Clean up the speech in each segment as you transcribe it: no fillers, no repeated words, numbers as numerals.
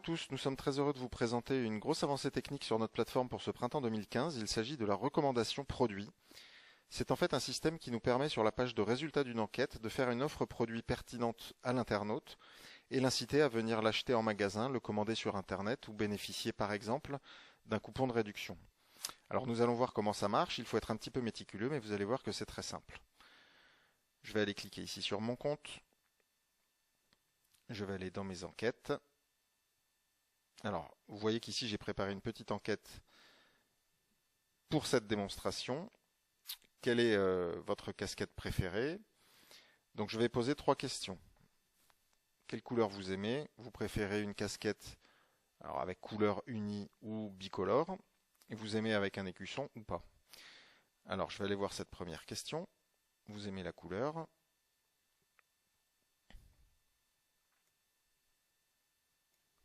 tous, nous sommes très heureux de vous présenter une grosse avancée technique sur notre plateforme pour ce printemps 2015. Il s'agit de la recommandation produit. C'est en fait un système qui nous permet sur la page de résultats d'une enquête de faire une offre produit pertinente à l'internaute et l'inciter à venir l'acheter en magasin, le commander sur internet ou bénéficier par exemple d'un coupon de réduction. Alors nous allons voir comment ça marche, il faut être un petit peu méticuleux mais vous allez voir que c'est très simple. Je vais aller cliquer ici sur mon compte. Je vais aller dans mes enquêtes. Alors, vous voyez qu'ici j'ai préparé une petite enquête pour cette démonstration. Quelle est votre casquette préférée? Donc je vais poser 3 questions. Quelle couleur vous aimez? Vous préférez une casquette avec couleur unie ou bicolore? Et vous aimez avec un écusson ou pas? Alors je vais aller voir cette première question. Vous aimez la couleur?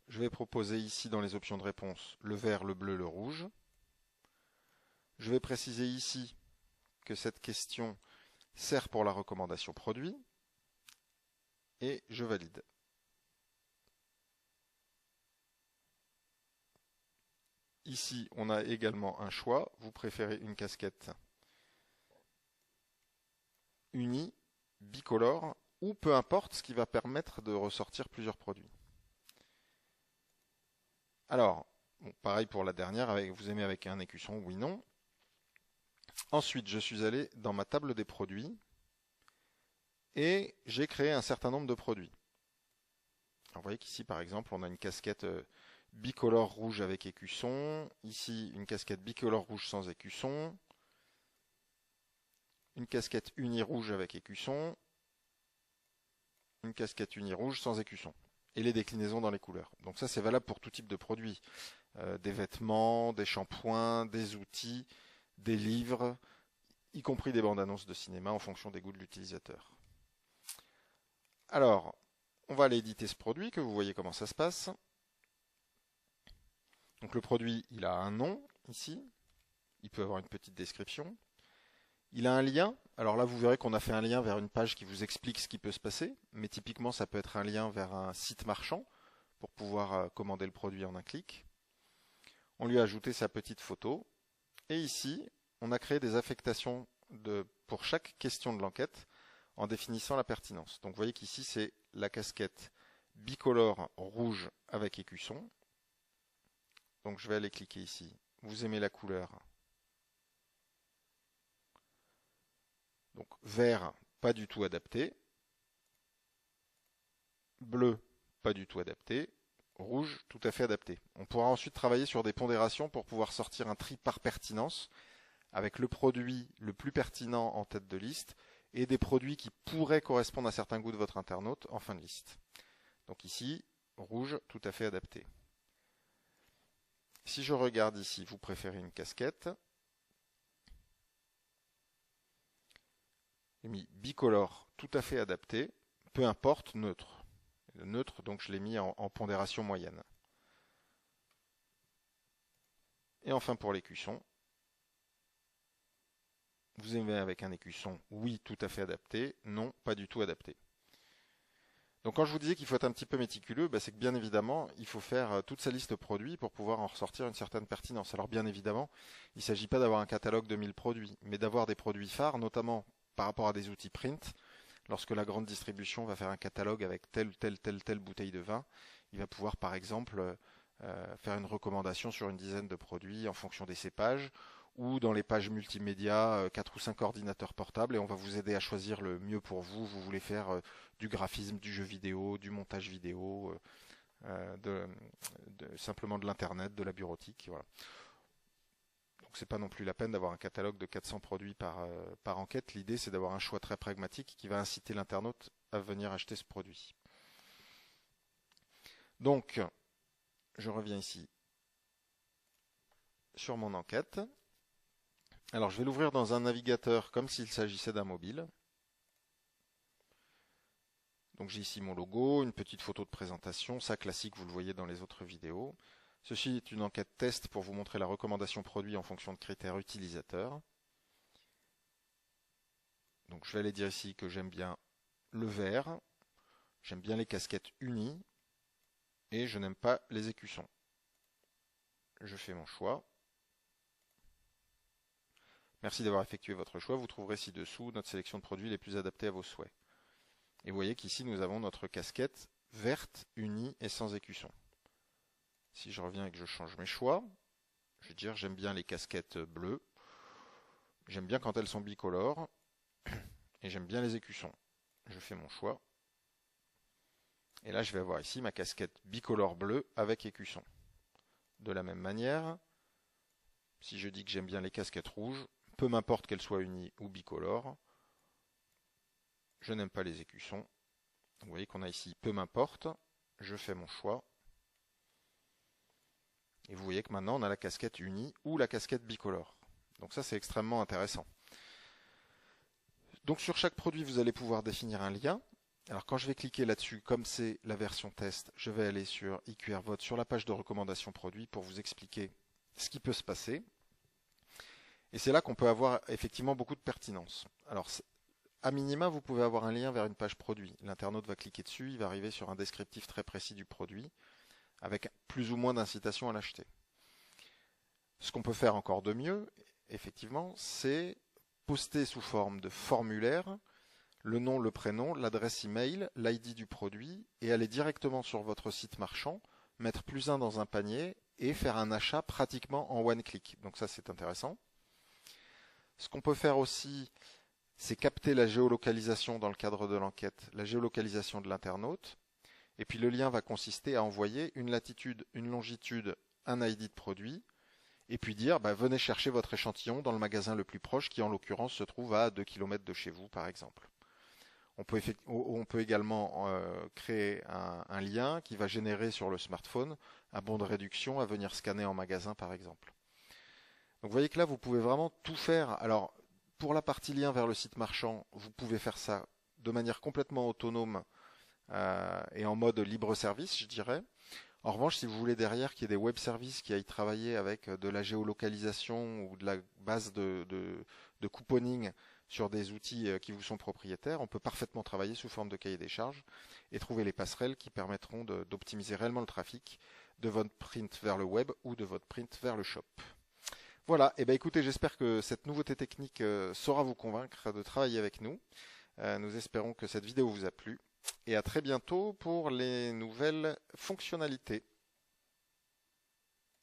Je vais proposer ici dans les options de réponse le vert, le bleu, le rouge. Je vais préciser ici que cette question sert pour la recommandation produit et je valide. Ici, on a également un choix. Vous préférez une casquette unie, bicolore ou peu importe, ce qui va permettre de ressortir plusieurs produits. Alors, bon, pareil pour la dernière, vous aimez avec un écusson, oui, non. Ensuite, je suis allé dans ma table des produits et j'ai créé un certain nombre de produits. Alors, vous voyez qu'ici, par exemple, on a une casquette bicolore rouge avec écusson. Ici, une casquette bicolore rouge sans écusson. Une casquette uni rouge avec écusson. Une casquette uni rouge sans écusson. Et les déclinaisons dans les couleurs. Donc ça, c'est valable pour tout type de produits. Des vêtements, des shampoings, des outils, des livres, y compris des bandes annonces de cinéma en fonction des goûts de l'utilisateur. Alors, on va aller éditer ce produit, que vous voyez comment ça se passe. Donc le produit, il a un nom ici. Il peut avoir une petite description. Il a un lien. Alors là, vous verrez qu'on a fait un lien vers une page qui vous explique ce qui peut se passer. Mais typiquement, ça peut être un lien vers un site marchand pour pouvoir commander le produit en un clic. On lui a ajouté sa petite photo. Et ici, on a créé des affectations pour chaque question de l'enquête en définissant la pertinence. Donc vous voyez qu'ici, c'est la casquette bicolore rouge avec écusson. Donc je vais aller cliquer ici. Vous aimez la couleur? Donc vert, pas du tout adapté. Bleu, pas du tout adapté. Rouge, tout à fait adapté. On pourra ensuite travailler sur des pondérations pour pouvoir sortir un tri par pertinence avec le produit le plus pertinent en tête de liste et des produits qui pourraient correspondre à certains goûts de votre internaute en fin de liste. Donc ici, rouge, tout à fait adapté. Si je regarde ici, vous préférez une casquette. J'ai mis bicolore, tout à fait adapté, peu importe, neutre. Le neutre, donc je l'ai mis en pondération moyenne. Et enfin pour l'écusson. Vous aimez avec un écusson? Oui, tout à fait adapté. Non, pas du tout adapté. Donc quand je vous disais qu'il faut être un petit peu méticuleux, c'est que bien évidemment, il faut faire toute sa liste produits pour pouvoir en ressortir une certaine pertinence. Alors bien évidemment, il ne s'agit pas d'avoir un catalogue de 1000 produits, mais d'avoir des produits phares, notamment par rapport à des outils print. Lorsque la grande distribution va faire un catalogue avec telle bouteille de vin, il va pouvoir par exemple faire une recommandation sur une dizaine de produits en fonction des cépages, ou dans les pages multimédia, 4 ou 5 ordinateurs portables, et on va vous aider à choisir le mieux pour vous. Vous voulez faire du graphisme, du jeu vidéo, du montage vidéo, simplement de l'internet, de la bureautique, voilà. Donc c'est pas non plus la peine d'avoir un catalogue de 400 produits par enquête. L'idée, c'est d'avoir un choix très pragmatique qui va inciter l'internaute à venir acheter ce produit. Donc, je reviens ici sur mon enquête. Alors, je vais l'ouvrir dans un navigateur comme s'il s'agissait d'un mobile. Donc, j'ai ici mon logo, une petite photo de présentation. Ça, classique, vous le voyez dans les autres vidéos. Ceci est une enquête test pour vous montrer la recommandation produit en fonction de critères utilisateurs. Donc, je vais aller dire ici que j'aime bien le vert. J'aime bien les casquettes unies. et je n'aime pas les écussons. Je fais mon choix. Merci d'avoir effectué votre choix. Vous trouverez ci-dessous notre sélection de produits les plus adaptés à vos souhaits. Et vous voyez qu'ici, nous avons notre casquette verte, unie et sans écusson. Si je reviens et que je change mes choix, je vais dire j'aime bien les casquettes bleues. J'aime bien quand elles sont bicolores. Et j'aime bien les écussons. Je fais mon choix. Et là, je vais avoir ici ma casquette bicolore bleue avec écusson. De la même manière, si je dis que j'aime bien les casquettes rouges, peu m'importe qu'elles soient unies ou bicolores, je n'aime pas les écussons. Vous voyez qu'on a ici peu m'importe, je fais mon choix. Et vous voyez que maintenant on a la casquette unie ou la casquette bicolore. Donc ça c'est extrêmement intéressant. Donc sur chaque produit vous allez pouvoir définir un lien. Alors quand je vais cliquer là-dessus, comme c'est la version test, je vais aller sur IQR Vote, sur la page de recommandation produit pour vous expliquer ce qui peut se passer. Et c'est là qu'on peut avoir effectivement beaucoup de pertinence. Alors à minima, vous pouvez avoir un lien vers une page produit. L'internaute va cliquer dessus, il va arriver sur un descriptif très précis du produit, avec plus ou moins d'incitation à l'acheter. Ce qu'on peut faire encore de mieux, effectivement, c'est poster sous forme de formulaire le nom, le prénom, l'adresse email, l'ID du produit, et aller directement sur votre site marchand, mettre +1 dans un panier et faire un achat pratiquement en one click. Donc ça, c'est intéressant. Ce qu'on peut faire aussi, c'est capter la géolocalisation dans le cadre de l'enquête, la géolocalisation de l'internaute. Et puis le lien va consister à envoyer une latitude, une longitude, un ID de produit, et puis dire venez chercher votre échantillon dans le magasin le plus proche qui en l'occurrence se trouve à 2 km de chez vous par exemple. On peut également créer un lien qui va générer sur le smartphone un bon de réduction à venir scanner en magasin par exemple. Donc vous voyez que là vous pouvez vraiment tout faire. Alors pour la partie lien vers le site marchand, vous pouvez faire ça de manière complètement autonome et en mode libre service, je dirais. En revanche, si vous voulez derrière qu'il y ait des web services qui aillent travailler avec de la géolocalisation ou de la base de couponing sur des outils qui vous sont propriétaires, on peut parfaitement travailler sous forme de cahier des charges et trouver les passerelles qui permettront d'optimiser réellement le trafic de votre print vers le web ou de votre print vers le shop. Voilà, et écoutez, j'espère que cette nouveauté technique saura vous convaincre de travailler avec nous. Nous espérons que cette vidéo vous a plu et à très bientôt pour les nouvelles fonctionnalités.